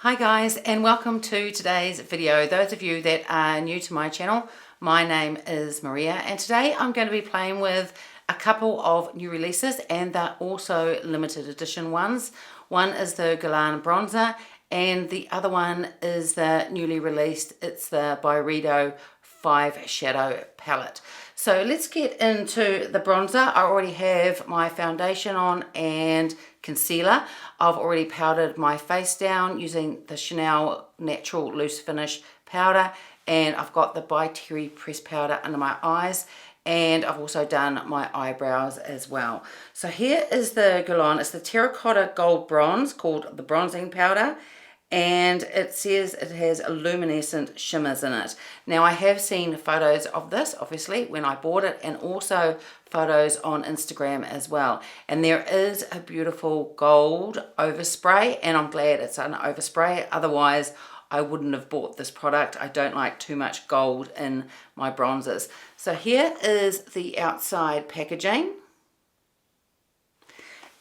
Hi guys, and welcome to today's video. Those of you that are new to my channel, my name is Maria, and today I'm going to be playing with a couple of new releases, and they're also limited edition ones. One is the Guerlain bronzer and the other one is the newly released, it's the Byredo Eyeshadow palette. So let's get into the bronzer. I already have my foundation on and concealer. I've already powdered my face down using the Chanel Natural Loose Finish powder, and I've got the By Terry pressed powder under my eyes, and I've also done my eyebrows as well. So here is the Guerlain. It's the terracotta gold bronze called the bronzing powder, and it says it has luminescent shimmers in it. Now I have seen photos of this obviously when I bought it, and also photos on Instagram as well, and there is a beautiful gold overspray, and I'm glad it's an overspray, otherwise I wouldn't have bought this product. I don't like too much gold in my bronzers. So here is the outside packaging.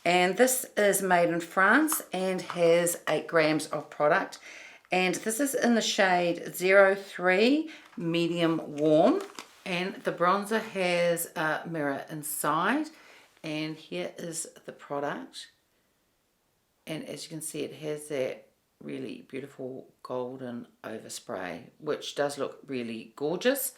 And this is made in France and has 8 grams of product. And this is in the shade 03 Medium Warm. And the bronzer has a mirror inside. And here is the product. And as you can see, it has that really beautiful golden overspray, which does look really gorgeous.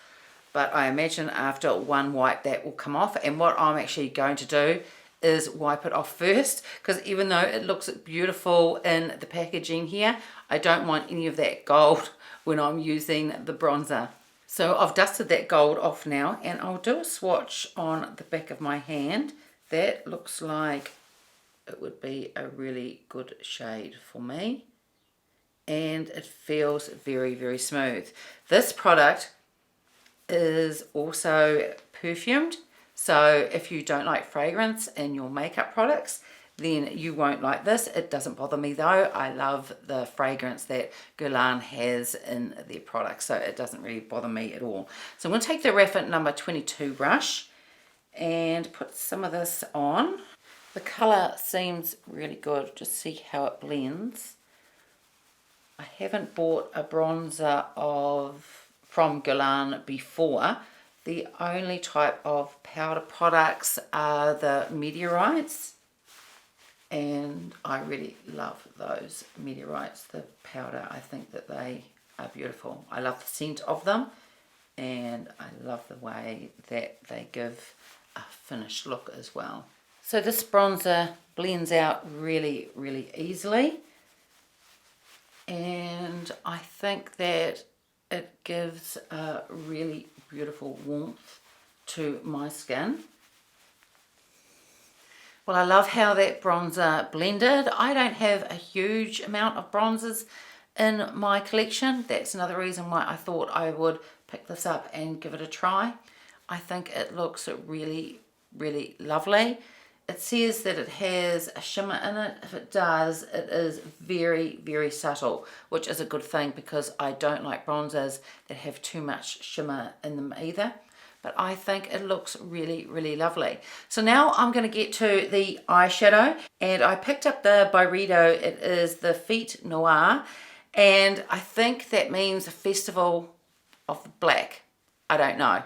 But I imagine after one wipe that will come off. And what I'm actually going to do is wipe it off first, because even though it looks beautiful in the packaging here, I don't want any of that gold when I'm using the bronzer. So I've dusted that gold off now, and I'll do a swatch on the back of my hand. That looks like it would be a really good shade for me, and it feels very, very smooth. This product is also perfumed, so if you don't like fragrance in your makeup products, then you won't like this. It doesn't bother me though. I love the fragrance that Guerlain has in their products, so it doesn't really bother me at all. So I'm going to take the Graphite number 22 brush and put some of this on. The colour seems really good. Just see how it blends. I haven't bought a bronzer from Guerlain before. The only type of powder products are the meteorites, and I really love those meteorites, the powder. I think that they are beautiful. I love the scent of them, and I love the way that they give a finished look as well. So this bronzer blends out really, really easily, and I think that it gives a really beautiful warmth to my skin. Well, I love how that bronzer blended. I don't have a huge amount of bronzers in my collection. That's another reason why I thought I would pick this up and give it a try. I think it looks really, really lovely. It says that it has a shimmer in it. If it does, it is very, very subtle, which is a good thing because I don't like bronzers that have too much shimmer in them either. But I think it looks really, really lovely. So now I'm going to get to the eyeshadow, and I picked up the Byredo. It is the Fetes Noires, and I think that means a festival of the black. I don't know.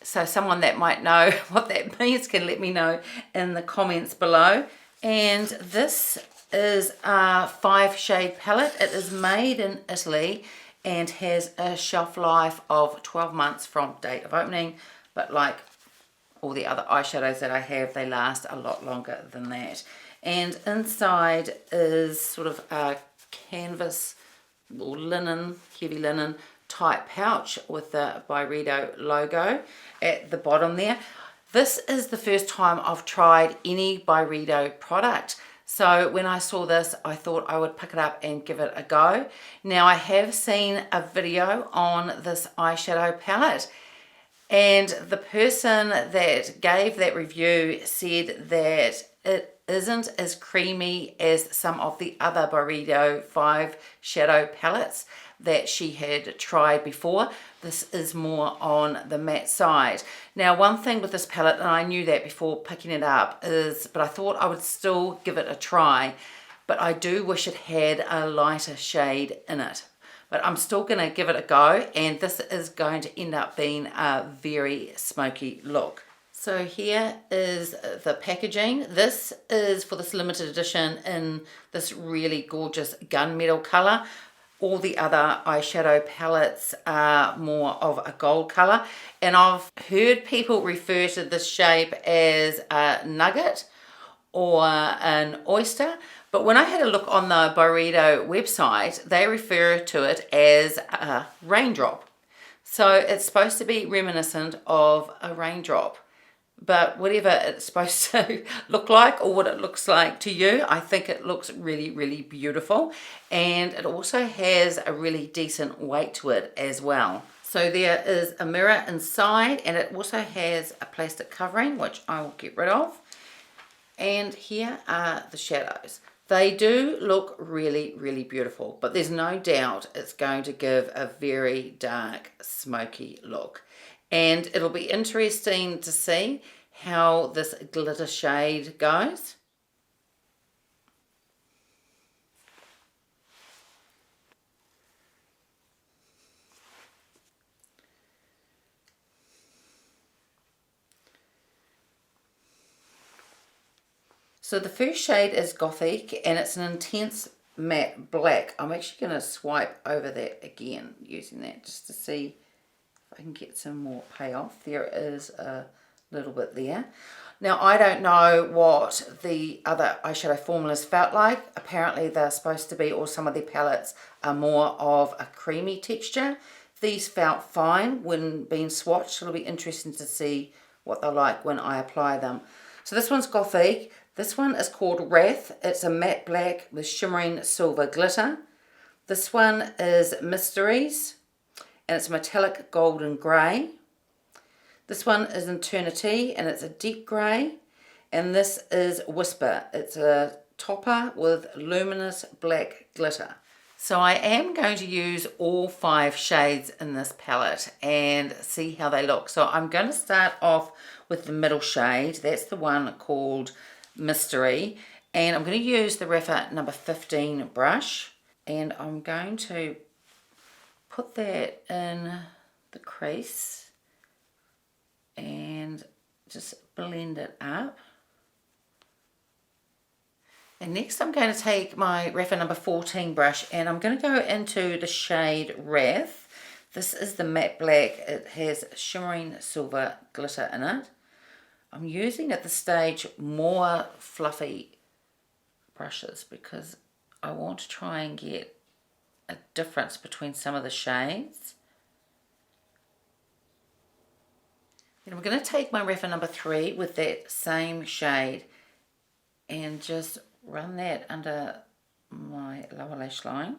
So someone that might know what that means can let me know in the comments below. And this is a 5-shade palette. It is made in Italy and has a shelf life of 12 months from date of opening. But like all the other eyeshadows that I have, they last a lot longer than that. And inside is sort of a canvas or linen, heavy linen type pouch with the Byredo logo at the bottom there. This is the first time I've tried any Byredo product, so when I saw this I thought I would pick it up and give it a go. Now I have seen a video on this eyeshadow palette, and the person that gave that review said that it isn't as creamy as some of the other Byredo 5 shadow palettes that she had tried before. This is more on the matte side. Now one thing with this palette, and I knew that before picking it up, is, but I thought I would still give it a try. but I do wish it had a lighter shade in it. But I'm still going to give it a go, and this is going to end up being a very smoky look. So here is the packaging. This is for this limited edition in this really gorgeous gunmetal colour. All the other eyeshadow palettes are more of a gold colour, and I've heard people refer to this shape as a nugget or an oyster, but when I had a look on the Byredo website, they refer to it as a raindrop. So it's supposed to be reminiscent of a raindrop. But whatever it's supposed to look like, or what it looks like to you, I think it looks really, really beautiful. And it also has a really decent weight to it as well. So there is a mirror inside, and it also has a plastic covering, which I will get rid of. And here are the shadows. They do look really, really beautiful, but there's no doubt it's going to give a very dark, smoky look. And it'll be interesting to see how this glitter shade goes. So the first shade is Gothic, and it's an intense matte black. I'm actually going to swipe over that again using that just to see I can get some more payoff. There is a little bit there. Now, I don't know what the other eyeshadow formulas felt like. Apparently they're supposed to be, or some of the palettes are more of a creamy texture. These felt fine when being swatched. It'll be interesting to see what they're like when I apply them. So this one's Gothic. This one is called Wrath. It's a matte black with shimmering silver glitter. This one is Mysteries, and it's metallic golden grey. This one is Eternity, and it's a deep grey. And this is Whisper. It's a topper with luminous black glitter. So I am going to use all 5 shades in this palette and see how they look. So I'm going to start off with the middle shade. That's the one called Mystery. And I'm going to use the Graphite number 15 brush. And I'm going to put that in the crease and just blend it up. And next I'm going to take my Graphite number 14 brush, and I'm going to go into the shade Wrath. This is the matte black. It has shimmering silver glitter in it. I'm using at this stage more fluffy brushes because I want to try and get a difference between some of the shades. And I'm going to take my Graphite number 3 with that same shade and just run that under my lower lash line.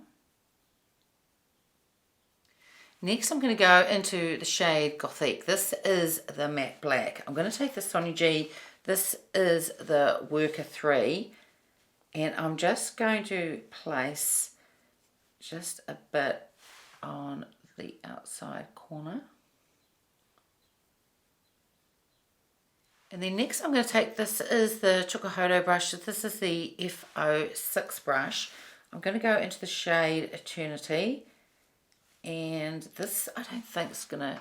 Next I'm going to go into the shade Gothic. This is the matte black. I'm going to take the Sonia G. This is the Worker 3, and I'm just going to place just a bit on the outside corner. And then next I'm going to take, this is the Chocohodo brush. This is the F06 brush. I'm going to go into the shade Eternity. And this, I don't think it's going to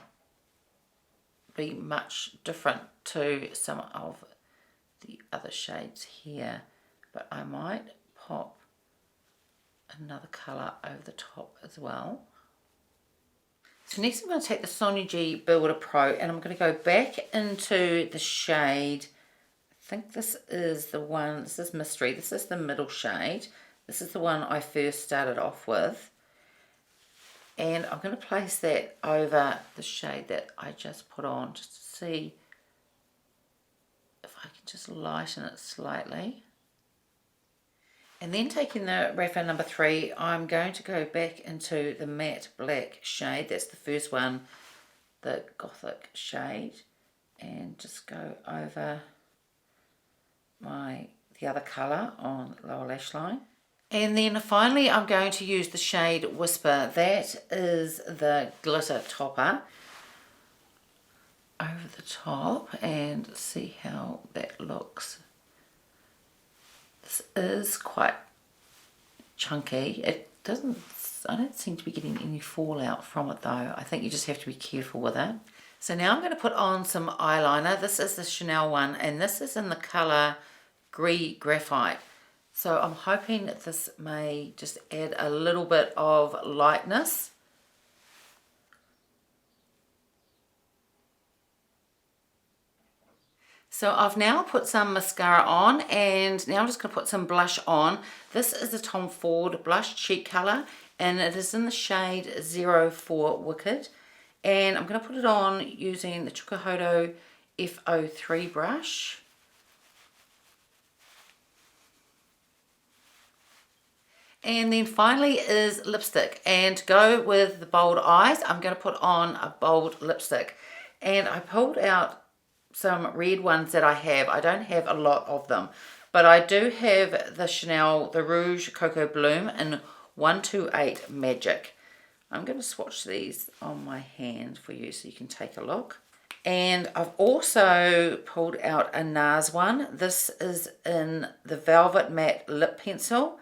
be much different to some of the other shades here. But I might pop another colour over the top as well. So next I'm going to take the Sonia G Builder Pro, and I'm going to go back into the shade, I think this is the one, this is Mystery, this is the middle shade. This is the one I first started off with. And I'm going to place that over the shade that I just put on, just to see if I can just lighten it slightly. And then taking the Graphite number 3, I'm going to go back into the matte black shade. That's the first one, the Gothic shade. And just go over the other colour on the lower lash line. And then finally I'm going to use the shade Whisper. That is the glitter topper over the top, and see how that looks. This is quite chunky. It doesn't, I don't seem to be getting any fallout from it though. I think you just have to be careful with it. So now I'm going to put on some eyeliner. This is the Chanel one, and this is in the colour Gris Graphite. So I'm hoping that this may just add a little bit of lightness. So I've now put some mascara on, and now I'm just going to put some blush on. This is the Tom Ford Blush Cheek Colour, and it is in the shade 04 Wicked. And I'm going to put it on using the Chukahodo F03 brush. And then finally is lipstick, and to go with the bold eyes, I'm going to put on a bold lipstick. And I pulled out some red ones that I have. I don't have a lot of them, but I do have the Chanel, the Rouge Cocoa Bloom in 128 Magic. I'm going to swatch these on my hand for you so you can take a look. And I've also pulled out a NARS one. This is in the Velvet Matte Lip Pencil,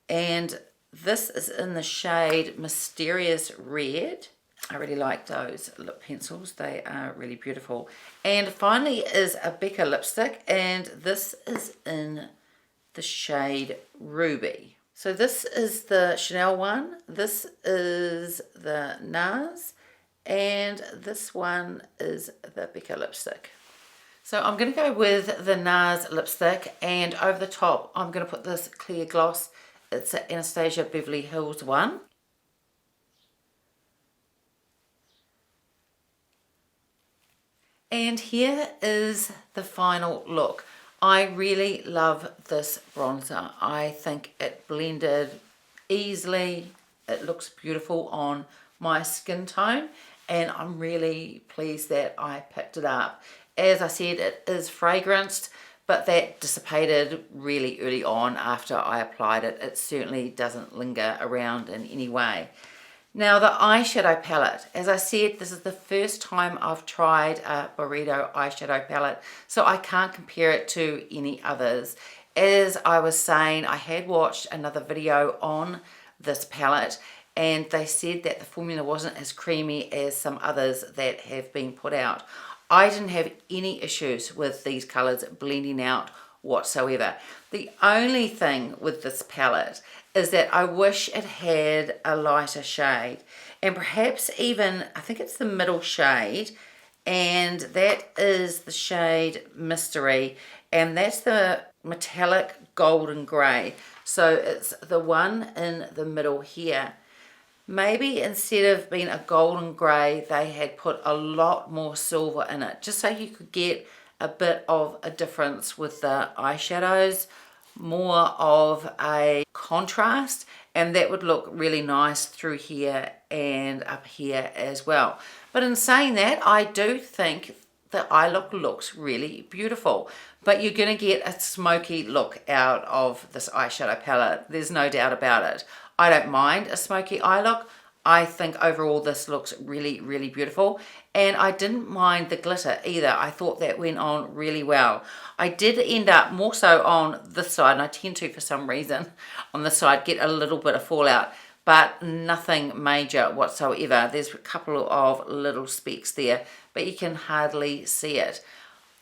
and this is in the shade Mysterious Red. I really like those lip pencils. They are really beautiful. And finally is a Becca lipstick, and this is in the shade Ruby. So this is the Chanel one, this is the NARS, and this one is the Becca lipstick. So I'm going to go with the NARS lipstick, and over the top I'm going to put this clear gloss. It's an Anastasia Beverly Hills one. And here is the final look. I really love this bronzer. I think it blended easily. It looks beautiful on my skin tone, and I'm really pleased that I picked it up. As I said, it is fragranced, but that dissipated really early on after I applied it. It certainly doesn't linger around in any way. Now the eyeshadow palette, as I said, this is the first time I've tried a Byredo eyeshadow palette, so I can't compare it to any others. As I was saying, I had watched another video on this palette, and they said that the formula wasn't as creamy as some others that have been put out. I didn't have any issues with these colours blending out whatsoever. The only thing with this palette is that I wish it had a lighter shade, and perhaps even, I think it's the middle shade, and that is the shade Mystery, and that's the metallic golden grey. So it's the one in the middle here. Maybe instead of being a golden grey, they had put a lot more silver in it, just so you could get a bit of a difference with the eyeshadows, more of a contrast, and that would look really nice through here and up here as well. But in saying that, I do think the eye look looks really beautiful, but you're going to get a smoky look out of this eyeshadow palette. There's no doubt about it. I don't mind a smoky eye look. I think overall this looks really, really beautiful, and I didn't mind the glitter either. I thought that went on really well. I did end up more so on this side, and I tend to, for some reason, on this side get a little bit of fallout, but nothing major whatsoever. There's a couple of little specks there, but you can hardly see it.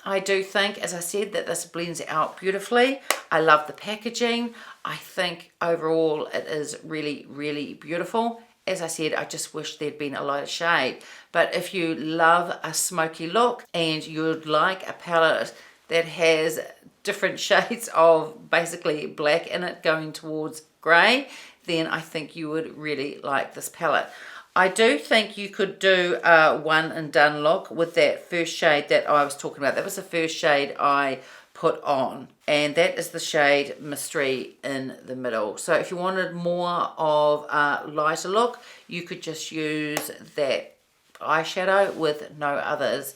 I do think, as I said, that this blends out beautifully. I love the packaging. I think overall it is really, really beautiful. As I said, I just wish there'd been a lighter shade. But if you love a smoky look and you'd like a palette that has different shades of basically black in it going towards grey, then I think you would really like this palette. I do think you could do a one and done look with that first shade that I was talking about. That was the first shade I put on, and that is the shade Mystery in the middle. So if you wanted more of a lighter look, you could just use that eyeshadow with no others.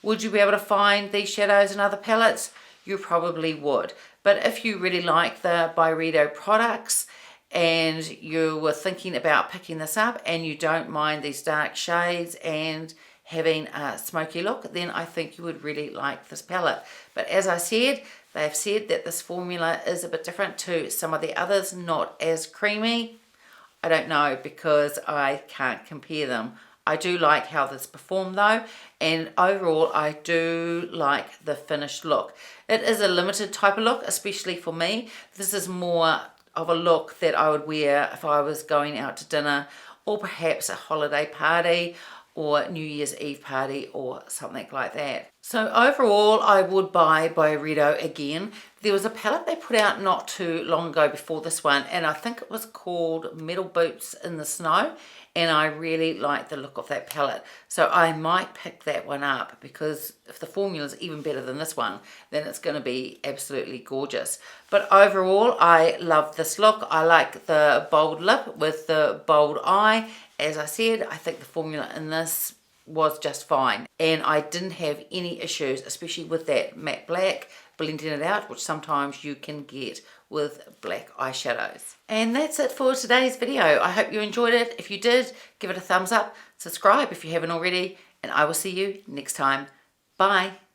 Would you be able to find these shadows in other palettes? You probably would. But if you really like the Byredo products and you were thinking about picking this up and you don't mind these dark shades and having a smoky look, then I think you would really like this palette. But as I said, They've said that this formula is a bit different to some of the others, not as creamy. I don't know because I can't compare them. I do like how this performed though, and overall I do like the finished look. It is a limited type of look, especially for me. This is more of a look that I would wear if I was going out to dinner or perhaps a holiday party or New Year's Eve party or something like that. So overall, I would buy Byredo again. There was a palette they put out not too long ago before this one, and I think it was called Metal Boots in the Snow, and I really like the look of that palette. So I might pick that one up because if the formula is even better than this one, then it's going to be absolutely gorgeous. But overall, I love this look. I like the bold lip with the bold eye. As I said, I think the formula in this was just fine, and I didn't have any issues, especially with that matte black, blending it out, which sometimes you can get with black eyeshadows. And that's it for today's video. I hope you enjoyed it. If you did, give it a thumbs up, subscribe if you haven't already, and I will see you next time. Bye.